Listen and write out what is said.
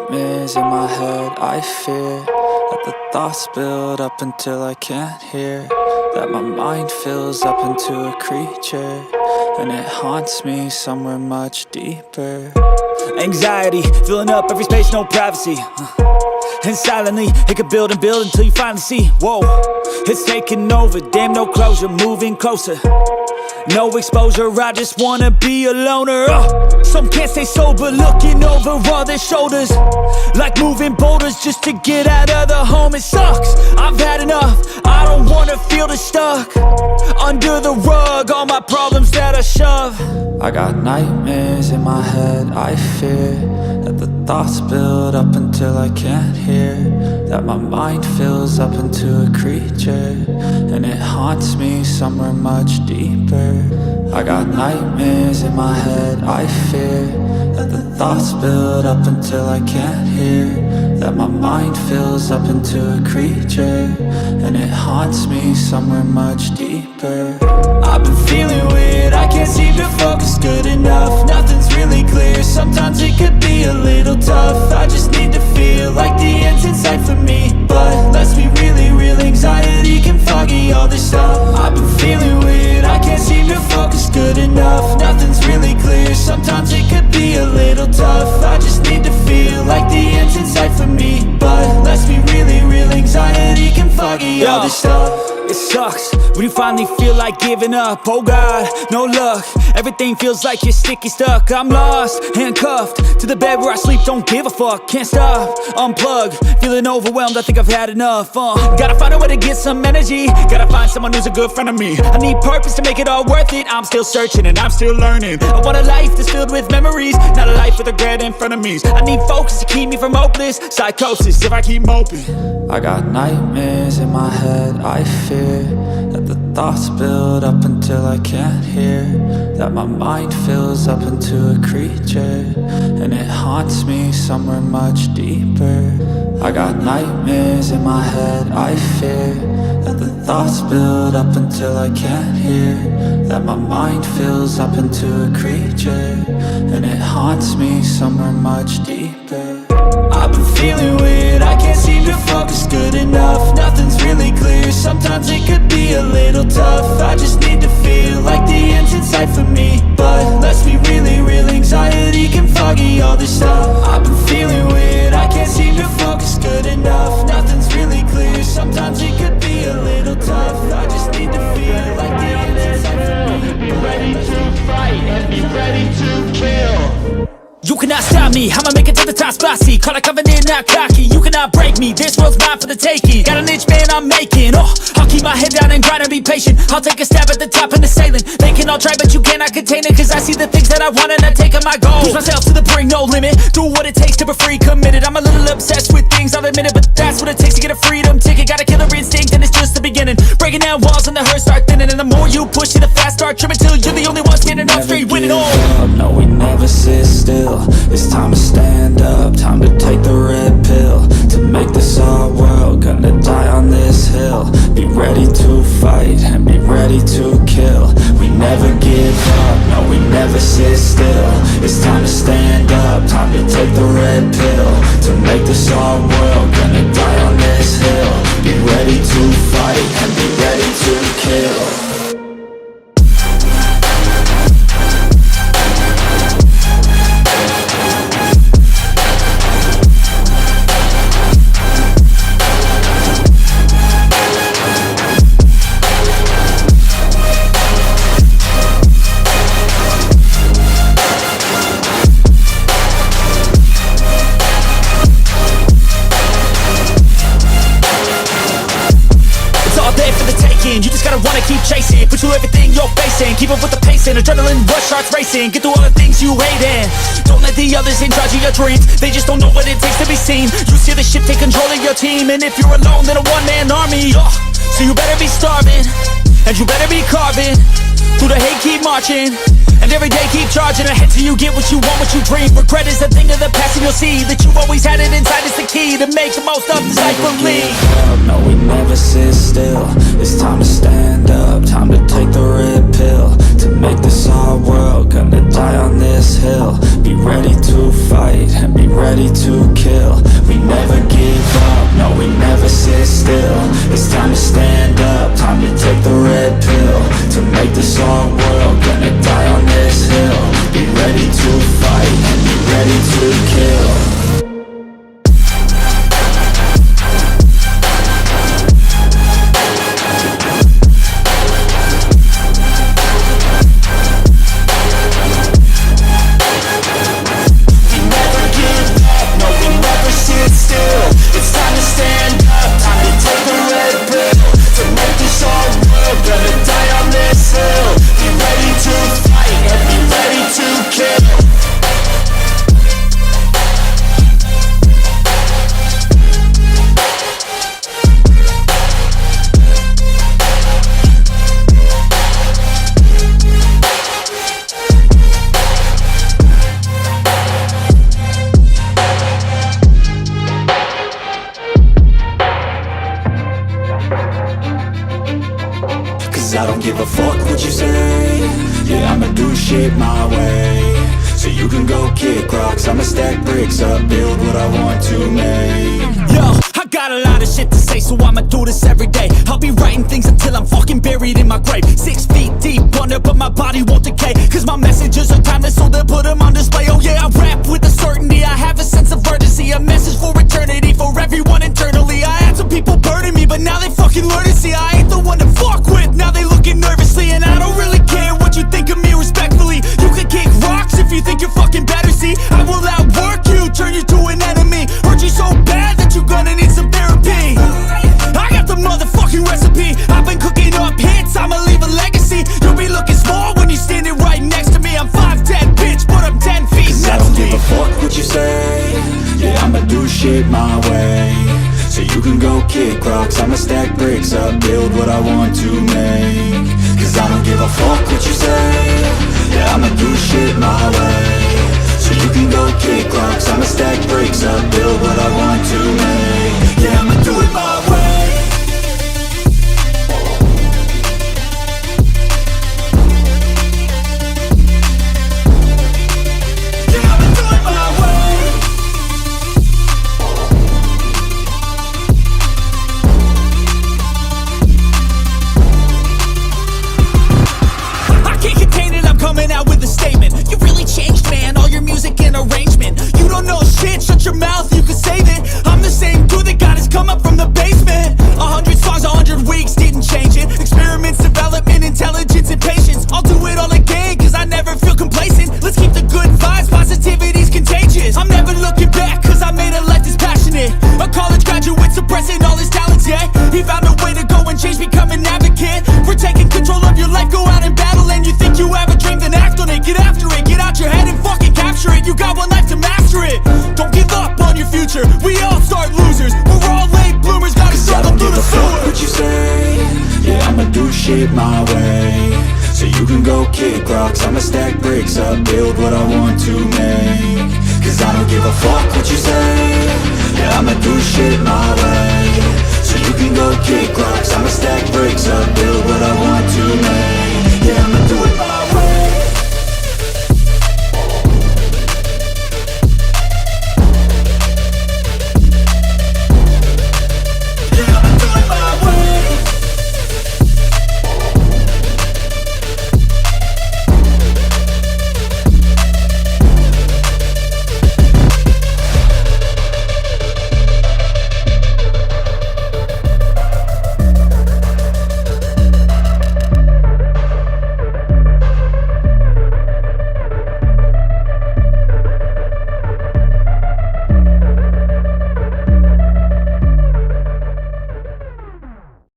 nightmares in my head. I fear that the thoughts build up until I can't hear, that my mind fills up into a creature, and it haunts me somewhere much deeper. Anxiety filling up every space, no privacy. And silently, it could build and build until you finally see, whoa, it's taking over, damn, no closure, moving closer. No exposure, I just wanna be a loner. Some can't stay sober, looking over all their shoulders, like moving boulders just to get out of the home. It sucks, I've had enough, I don't wanna feel the stuck under the rug, all my problems that I shove. I got nightmares in my head, I fear that the thoughts build up until I can't hear, that my mind fills up into a creature, and it haunts me somewhere much deeper. I got nightmares in my head, I fear that the thoughts build up until I can't hear, that my mind fills up into a creature, and it haunts me somewhere much deeper. I've been feeling weird, I can't seem to focus good enough, nothing's really clear, sometimes it could be a little tough. I just need to feel like the end's in sight for me, but let's be really real, anxiety can foggy all this stuff. I've been feeling weird, I can't seem to focus good enough, nothing's really clear, sometimes it could be a little tough. I just need to feel like the end's in sight for me, but let's be really real, anxiety can foggy all this stuff. It sucks when you finally feel like giving up. Oh God, no luck, everything feels like you're sticky stuck. I'm lost, handcuffed to the bed where I sleep, don't give a fuck. Can't stop, unplug, feeling overwhelmed, I think I've had enough. Gotta find a way to get some energy, gotta find someone who's a good friend of me. I need purpose to make it all worth it, I'm still searching and I'm still learning. I want a life that's filled with memories, not a life with regret and frenemies. I need focus to keep me from hopeless psychosis if I keep moping. I got nightmares in my head, I fear that the thoughts build up until I can't hear, that my mind fills up into a creature, and it haunts me somewhere much deeper. I got nightmares in my head, I fear that the thoughts build up until I can't hear, that my mind fills up into a creature, and it haunts me somewhere much deeper. I've been feeling weird, I can't seem to focus good enough, nothing's really clear, sometimes it could be a little tough. I just need to feel like the end's in sight for me, but let's be really real, anxiety can foggy all this stuff. I've been feeling weird, I can't seem to focus good enough, nothing's really clear, sometimes it could be a little tough. I just need to feel like the end's in sight for me. Be ready to fight and be ready to kill. You cannot stop me, I'ma make it to the top spicy. Call a covenant, not cocky, you cannot break me. This world's mine for the taking, got an itch, man, I'm making. I'll keep my head down and grind and be patient. I'll take a stab at the top and the sailing. They can all try but you cannot contain it, cause I see the things that I want and I take on my goal. Push myself to the brink, no limit, do what it takes to be free, committed. I'm a little obsessed with things, I'll admit it, but that's what it takes to get a freedom ticket. Got a killer instinct and it's just the beginning, breaking down walls and the hurt start thinning. And the more you push it, the fast start trimming, till you're the only one standing up straight, winning all. No, we never sit still, it's time to stand up, time to take the red pill, to make this our world, gonna die on this hill. Be ready to fight and be ready to kill. We never give up, no, we never sit still. It's time to stand up, time to take the red pill, to make this our world, gonna die on this hill. Be ready to fight and be ready to kill. You just gotta wanna keep chasing, put you everything you're facing, keep up with the pace and adrenaline rush starts racing. Get through all the things you hate and don't let the others in charge of your dreams. They just don't know what it takes to be seen. You see the ship take control of your team, and if you're alone then a one-man army. So you better be starving, and you better be carving through the hate, keep marching, and every day keep charging ahead till you get what you want, what you dream. Regret is a thing of the past, and you'll see that you've always had it inside. It's the key to make the most of this life. Believe. No, we never sit still. It's time to stand up, time to take the red pill, to make this our world, gonna die on this hill. Be ready to fight and be ready to kill. We never give up, no, we never sit still. It's time to stand up, time to take the red pill. To make this our world, gonna die on this hill. Be ready to fight and be ready to kill. I don't give a fuck what you say. Yeah, I'ma do shit my way. So you can go kick rocks, I'ma stack bricks up, build what I want to make. Yo, I got a lot of shit to say, so I'ma do this every day. I'll be writing things until I'm fucking buried in my grave. 6 feet deep under, but my body won't decay. Cause my messages are timeless, so they'll put them on display. Oh yeah, I rap with a certainty, I have a sense of urgency. A message for eternity, for everyone internally. I had some people burning me, but now they fucking learn to see I ain't the one to fuck with, now they looking nervously. And I don't really care what you think of me respectfully. You can kick rocks if you think you're fucking better, see. I will outwork you, turn you to an enemy. Hurt you so bad that you're gonna need some therapy. I got the motherfucking recipe. I've been cooking up hits, I'ma leave a legacy. You'll be looking small when you're standing right next to me. I'm 5'10", bitch, but I'm 10 feet. Cause I don't give a fuck what you say. Yeah, I'ma do shit my way. So you can go kick rocks, I'ma stack bricks up, build what I want to make. Cause I don't give a fuck what you say. Yeah, I'ma do shit my way. So you can go kick rocks, I'ma stack bricks up, build what I want to make. Yeah, I'ma do it my way. Coming out with a statement. You really changed, man, all your music and arrangement. You don't know shit, shut your mouth, you can save it. I'm the same dude that got his come up from the basement. 100 songs, 100 weeks, didn't change it. Experiments, development, intelligence, and patience. I'll do it all again, cause I never feel complacent. Let's keep the good vibes, positivity's contagious. I'm never looking back, cause I made a life that's passionate. A college graduate suppressing all his talents, yeah. He found a way to go and change, become an advocate. For taking control of your life, go out and battle. And you think you have a dream, then act on it, get after it. Get out your head and fucking capture it. You got one life to master it. Don't give up on your future, we all start losers. We're all late bloomers, gotta struggle through the sewer. I don't give a fuck what you say. Yeah, I'ma do shit my way. So you can go kick rocks, I'ma stack bricks up, build what I want to make. Cause I don't give a fuck what you say. Yeah, I'ma do shit my way. So you can go kick rocks, I'ma stack bricks up,